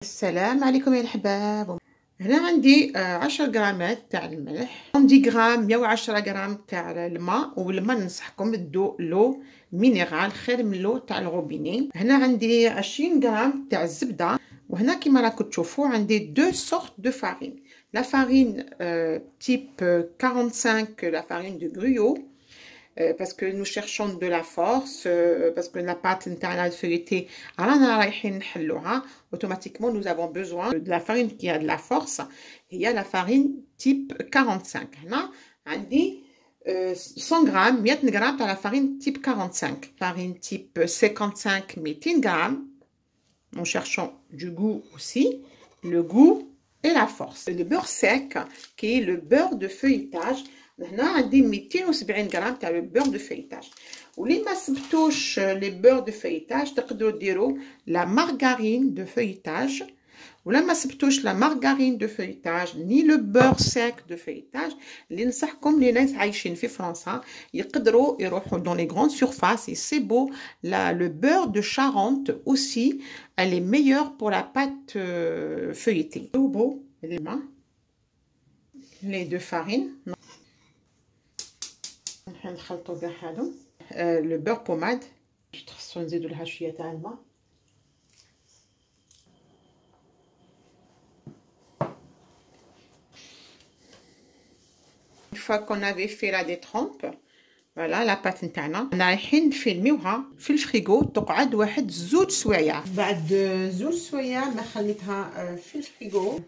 السلام عليكم يا الحباب. هنا عندي 10 غرامات تاع الملح، 10 غرام، 110 غرام تاع الماء. والماء ننصحكم تدو لو مينيرال خير من لو تاع الروبيني. هنا عندي 20 غرام تاع الزبده. وهنا كيما راكم تشوفوا عندي دو سورت دو فارين، لا فارين تيب 45، لا فارين دو غرويو parce que nous cherchons de la force, parce que la pâte interne feuilletée, automatiquement nous avons besoin de la farine qui a de la force. Il y a la farine type 45. Là, on dit 100 grammes, 100 grammes de la farine type 45. Farine type 55, 200 grammes. Nous cherchons du goût aussi, le goût et la force. Le beurre sec, qui est le beurre de feuilletage. هنا عندي 270 غرام تاع البيور دو فيتاج. واللي ما سبتوش لي بيور دو فيتاج تقدروا ديروا لا مارغارين دو فيتاج. ولا ما سبتوش لا مارغارين دو فيتاج ني لو بيور سيك دو فيتاج، اللي نصحكم لي ناس عايشين في فرنسا يقدروا يروحوا دون لي غروند سيرفاس. سي بو لو بيور دو شارونت اوسي elle est meilleure pour la pâte feuilletée. Beau les deux farines. نخلطوا كاع هادو لو بور بوماد، خصو نزيدو لها شويه تاع الماء. Une fois qu'on avait fait la détrempe, voilà la pâte نتاعنا. رايحين نفيلميوها في الفريغو تقعد واحد 2 سوايع. بعد 2 سوايع ما خليتها في الفريغو.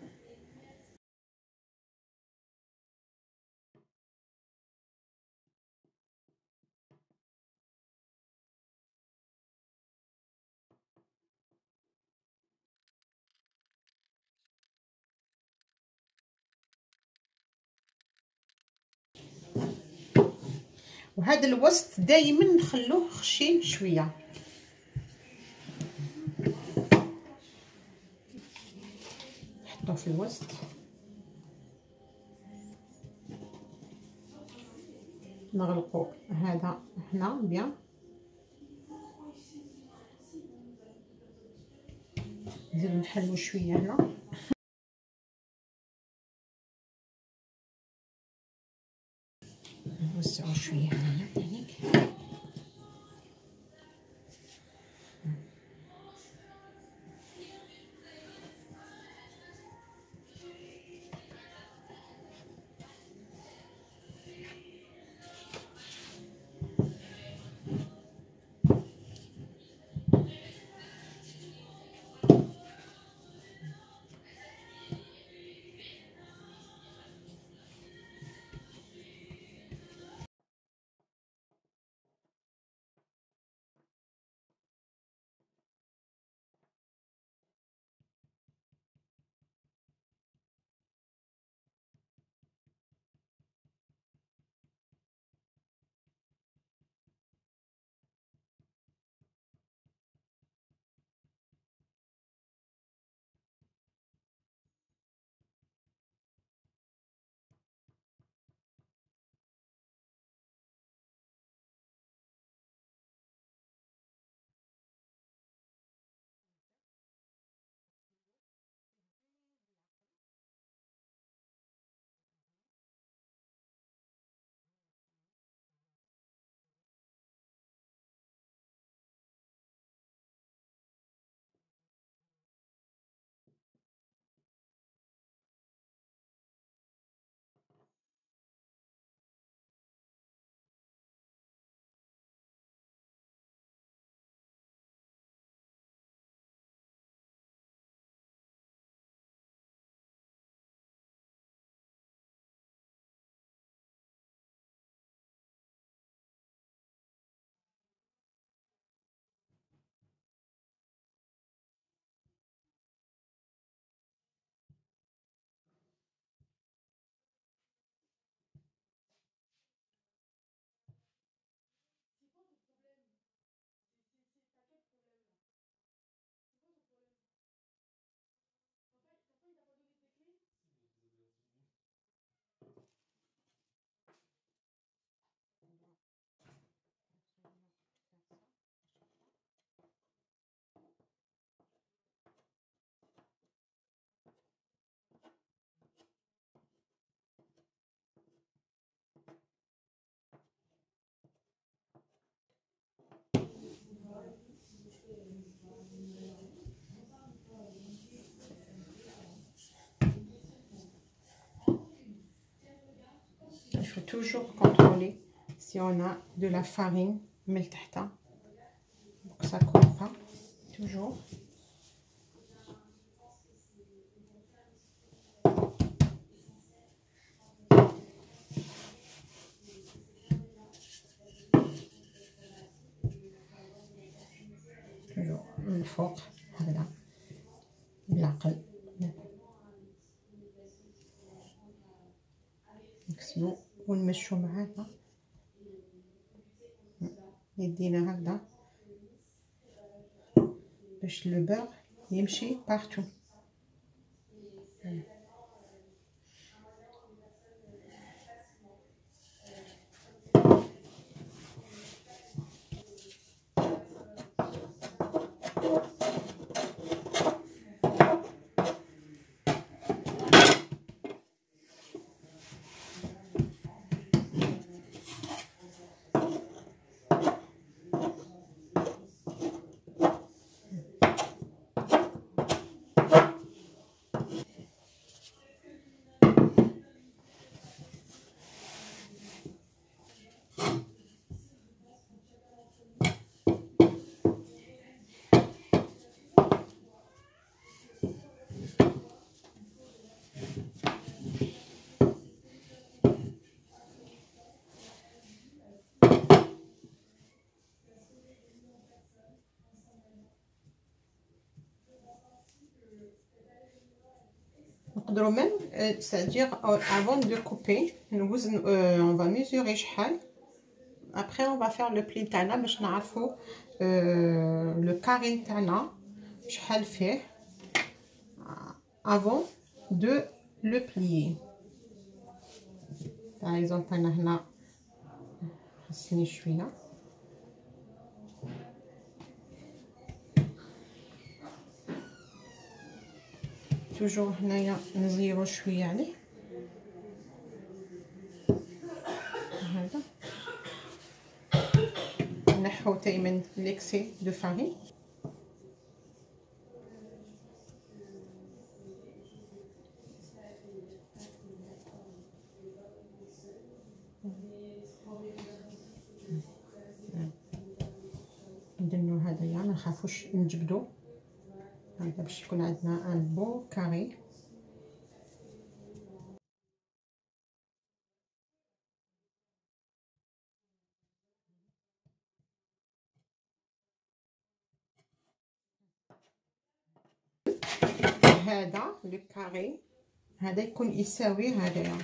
وهذا الوسط دائما نخلوه خشين شويه. نحطوه في الوسط. نغلقوا هذا هنا بيان. نزيدو نحلو شويه هنا. نوسعو شويه هنايا تانيك. toujours contrôler si on a de la farine meltahta pour que ça ne colle pas. Toujours. toujours من الفوق هكذا بالعقل نكسلو ونمشو معاها يدينا هكذا باش لو بور يمشي بارتو. نقدروا même c'est-à-dire avant de couper on va mesurer شحال. Après on va faire le pli تاعنا باش نعرفوا le carré تاعنا شحال فيه avant de le plier. par exemple انا هنا خصني شويه توجور هنايا نزيرو شويه عليه هذا نحو دائما ليكسي دو فارين. نديرو هذايا ما نخافوش نجبدو هذا باش يكون عندنا ان بو كاري. هذا لو كاري هذا يكون يساوي هذايا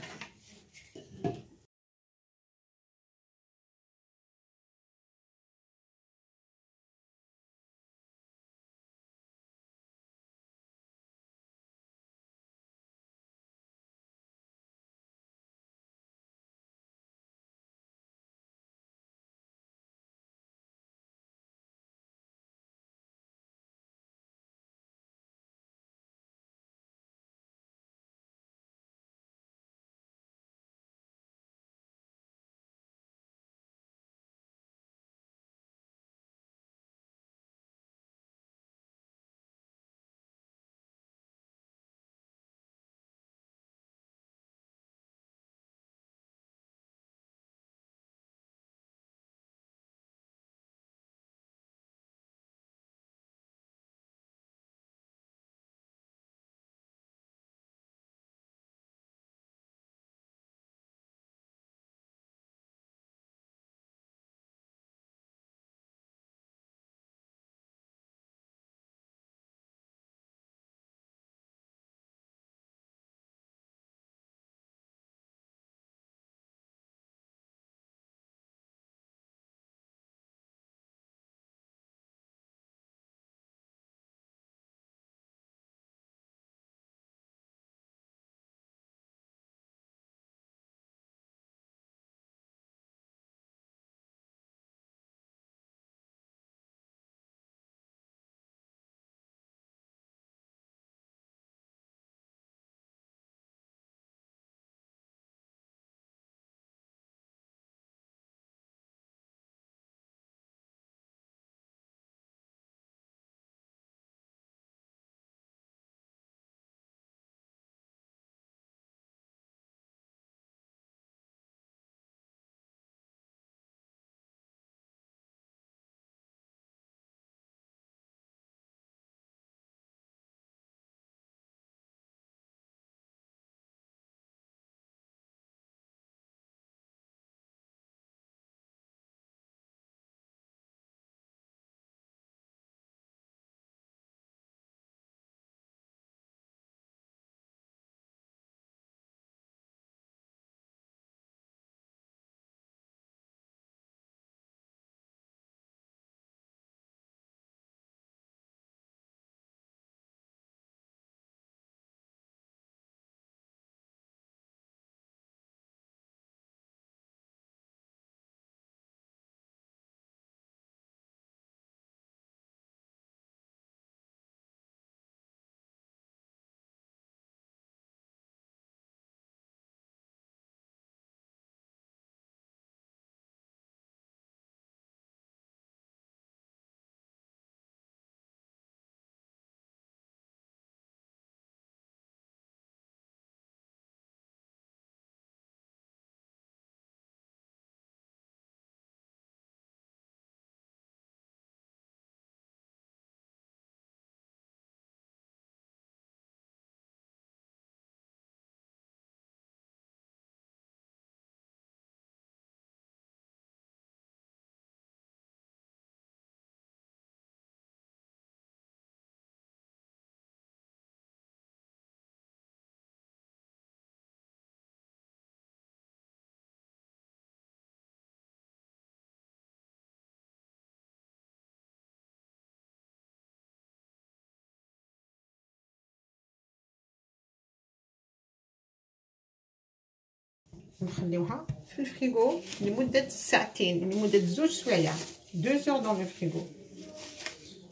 نخليوها في الفريغو لمده ساعتين، لمده 2 سوايع، 2 heures dans le frigo.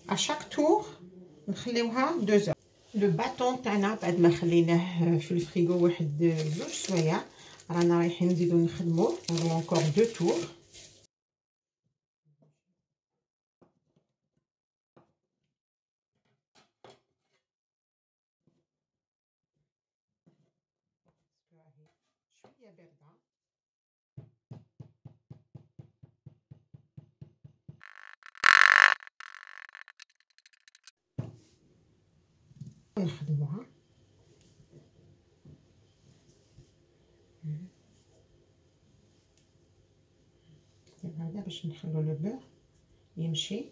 à chaque tour نخليوها 2 heures. لو باطون تاعنا بعد ما خليناه في الفريغو واحد 2 سوايع رانا رايحين نزيدو نخدموه encore 2 tours. شويه بارده نخدموها. هذا باش نخلو لو بور يمشي.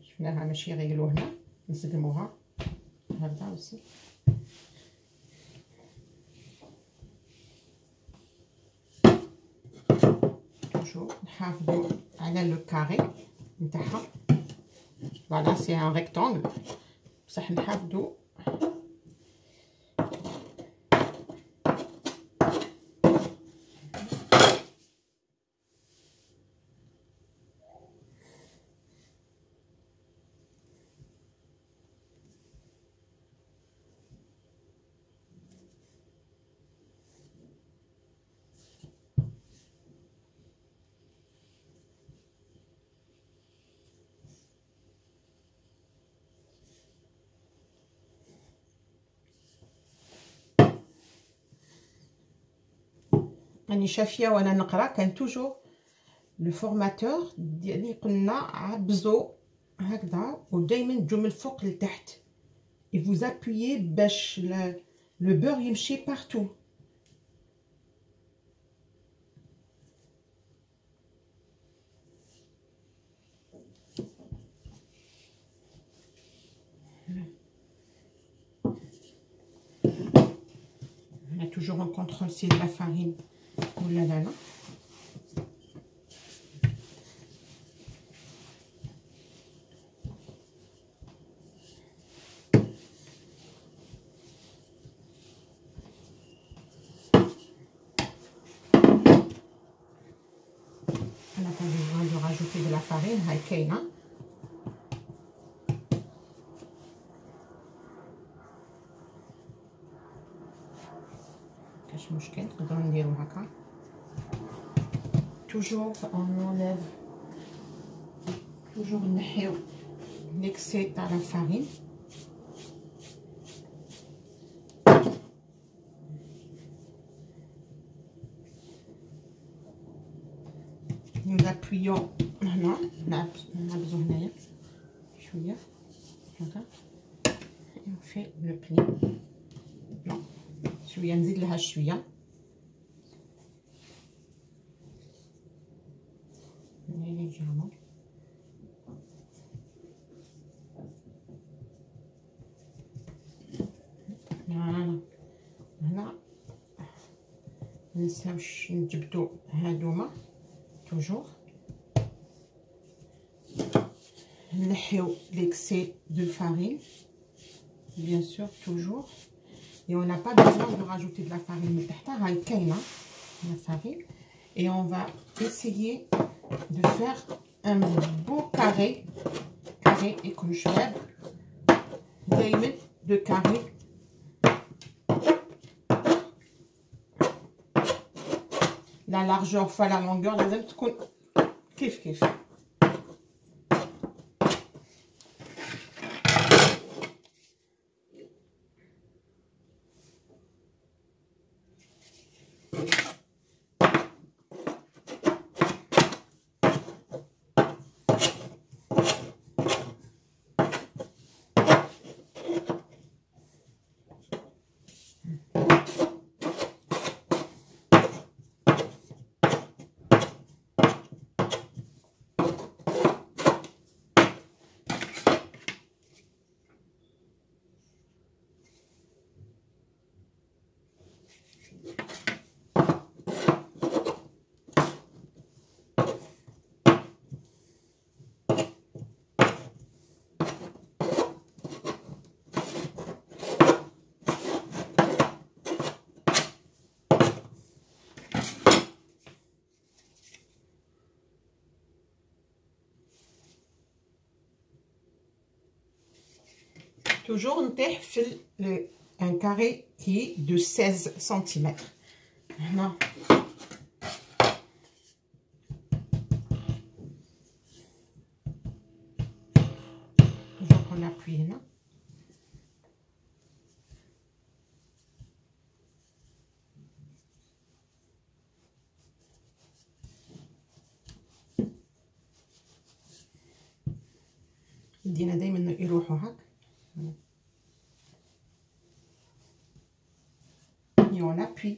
شفناها ماشي غير هنا نسقموها هكذا aussi. toujours نحافظوا على لو كاري نتاعها. فوالا سي ان ريكتانغل بصح نحافظوا راني شافيه وانا نقرا كان توجور لو فورماتور ديالي قلنا عبزو هكذا ودائما تجو من الفوق لتحت et vous appuyez باش le beurre يمشي partout. On a toujours un contrôle si de la farine ou la lana. On n'a pas besoin de rajouter de la farine, هاي كاش مشكل نقدروا نديرو هكا. toujours on enlève toujours نحيو l'excès تاع la farine. nous appuyons هنا نعبزو هنايا شويه هكا on fait le pli. non شويه نزيد لها شويه légèrement. فوالا هنا منساوش نجبدو هادوما toujours نحيو l'excès de farine bien sûr toujours et on n'a pas besoin de rajouter de la farine من تحتها هاي كاينه la farine et on va essayer de faire un beau carré et comme je fais دايما de carré la largeur fois la longueur لازم تكون كيف toujours نطيح في un carré qui est de 16 cm. هنا toujours on appuie هنا. يدينا دايما يروحوا هك. Et on appuie.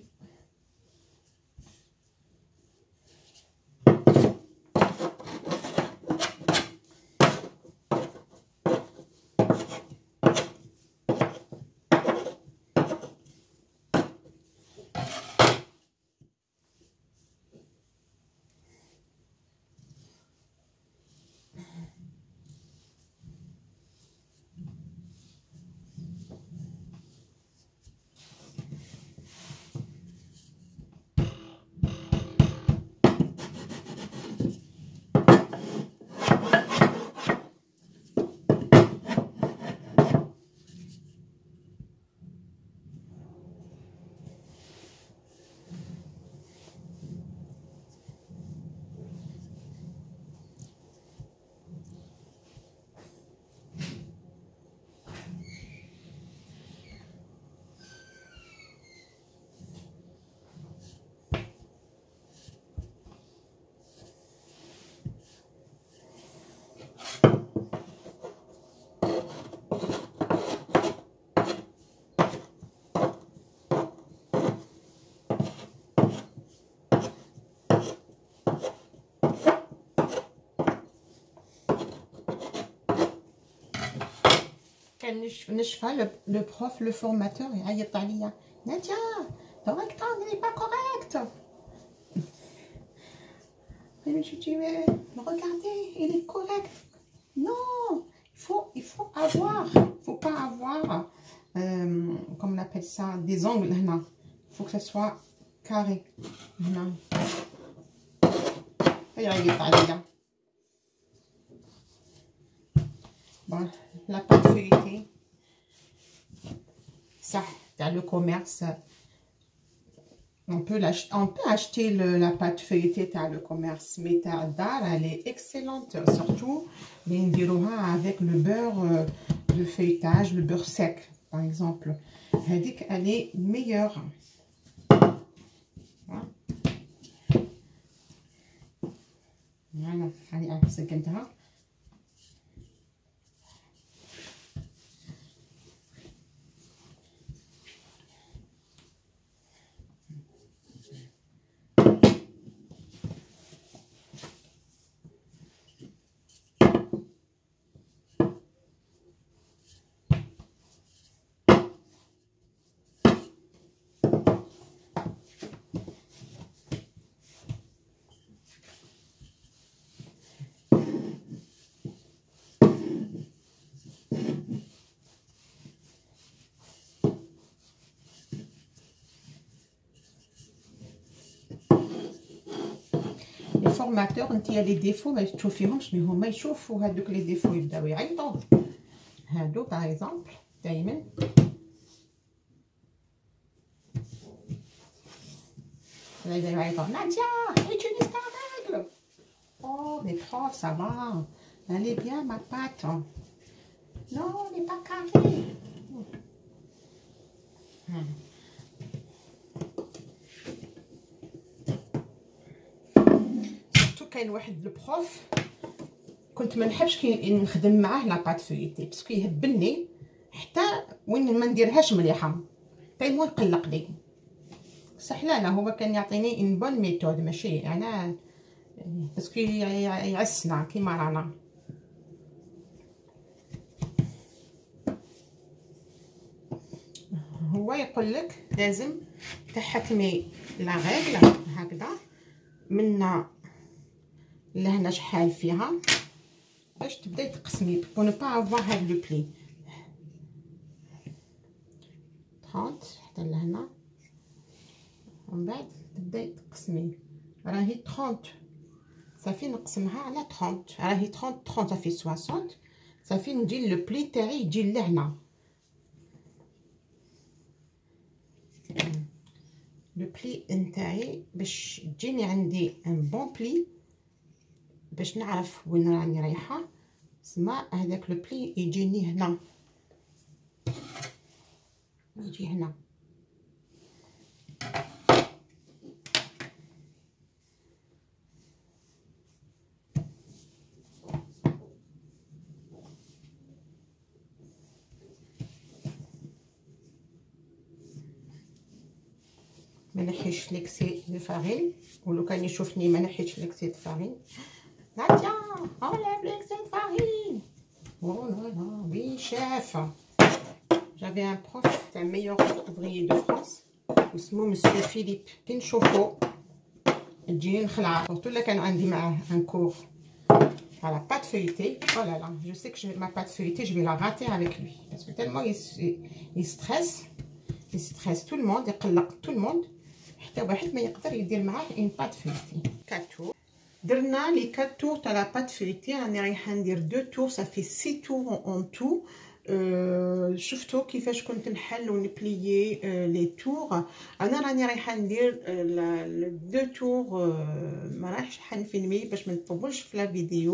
كان نشفى le prof, le formateur يعيط عليا نادية le rectangle n'est pas correct. Et je dis mais regardez il est correct. Non, il faut pas avoir comme on appelle ça des angles هنا. Il faut que ça soit carré هنا. يعيط عليا. Bon, la pâte feuilletée, ça, dans le commerce, on peut acheter la pâte feuilletée dans le commerce, mais elle est excellente, surtout avec le beurre de feuilletage, le beurre sec, par exemple. Elle dit qu'elle est meilleure. Voilà, allez, c'est comme ça. الفورماتور انت لي ديفو ما تشوفيهمش، مي هما يشوفوا هذوك لي ديفو يبداو يعيطوا. هادو باغ اكزومبل دائما يبداو يعيطوا نادية utilise ta règle. Oh mais prof ça va, elle est bien ma pâte. Non elle n'est pas carrée. كاين واحد البروف كنت ما نحبش كي نخدم معاه لا بات فويتي باسكو يهبلني حتى وين ما نديرهاش مليحه تايمو يقلقني. صح لا هو كان يعطيني ان بون ميثود ماشي انا باسكو يعسنا كيما رانا. هو يقول لك لازم تحكمي لا ريغل هكذا من لهنا شحال فيها باش تبداي تقسمي بو نو با افوار هاد لو بلي 30 حتى لهنا ومن بعد تبداي تقسمي. راهي 30 صافي نقسمها على 30 راهي 30 30 صافي 60 صافي نجي لو بلي تاعي يجي لهنا لو بلي نتاعي باش تجيني عندي ان بون بلي، باش نعرف وين راني رايحه. سما هذاك لو بلي يجيني هنا، يجي هنا. ما نحيش ليكسي دو فارين، ولو كان يشوفني ما نحيش ليكسي دو فارين. ناديا enlève l'excès de farine. Oh là là, oui chef. J'avais un prof, c'est un meilleur ouvrier de France, اسمه مسيو فيليب. كي نشوفو تجيني نخلع. surtout là كان عندي معاه un cours à la pâte feuilletée. Oh là là, je sais que ma pâte feuilletée je vais la rater avec lui parce que tellement il stresse tout le monde, يقلق tout le monde. حتى واحد ما يقدر يدير معاه une pâte feuilletée. 4 tours. درنا لي 4 tours تاع لا pâte feuilletée. راني رايحه ندير 2 tours، ça fait 6 tours en tout. شفتوا كيفاش كنت نحل ونبليي لي تور. انا راني رايحه ندير 2 tours. ما رايحش حنفيلمي باش ما نطولش في لا فيديو.